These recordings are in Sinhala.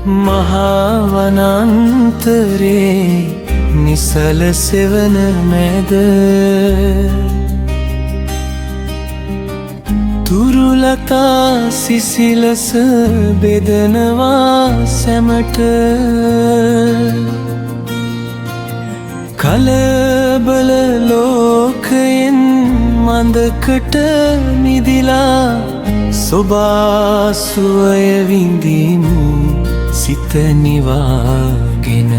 මහාවනන්තරේ නිසල සෙවන මැද තුරුලතා සිසිලස බෙදනවා සැමට කලබල ලෝකයෙන් මඳකට මිදිලා සොබාසුවය විඳිමු සිත නිවාගෙන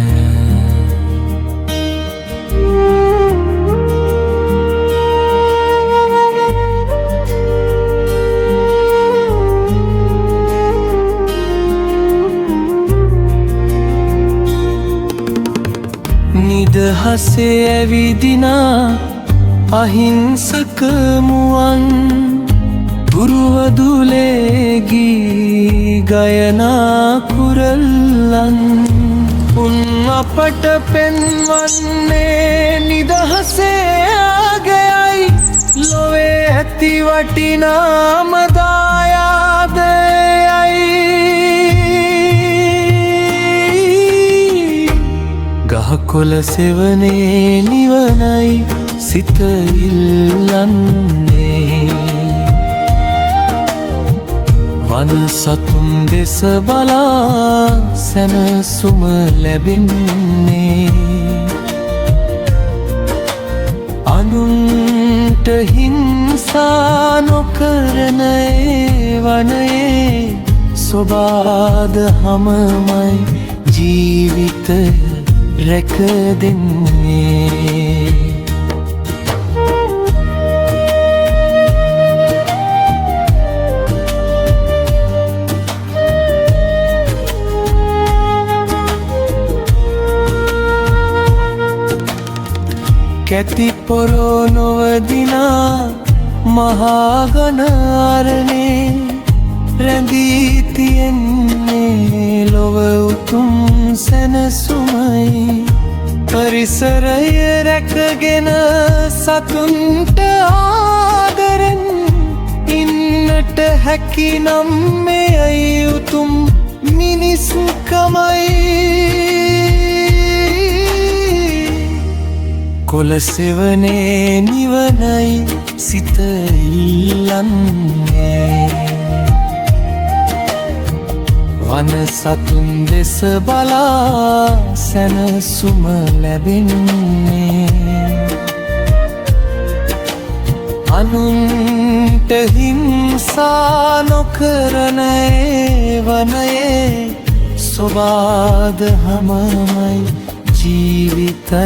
නිදහසේ ඇවිදිනා අහිංසක මුවන් පුරුවදුලේගී ගයනා කුරල්ලන් උන් අපට පෙන්වන්නේ නිදහසේ ආගයයි ලොවේ ඇති වටිනාම දායාදයයි ගහකොළ සෙවනේ නිවනයි සිත ඉල්ලන්නේ වන සතුන් දෙස බලා සැනසුම ලැබෙන්නේ අනුන්ට හිංසා නොකරන ඒ වනයේ සොබාද හමමයි ජීවිතය රැක දෙන්නේ කැති පොරෝ නොවදිනා මහාගන අරණේ රැඳී තියෙන්නේ ලොව උතුම් සැනසුමයි පරිසරය රැකගෙන සතුන්ට ආදරෙන් ඉන්නට හැකිනම් මෙයයි උතුම් මිනිස්කමයි කොළ සෙවනේ නිවනයි සිත ඉල්ලන්නේ වන සතුන් දෙස බලා සැනසුම ලැබෙන්නේ අනුන්ට හිංසා නොකරන ඒ වනයේ සොබාද හමමයි ජීවිතය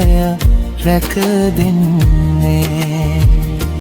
රැක දෙන්නේ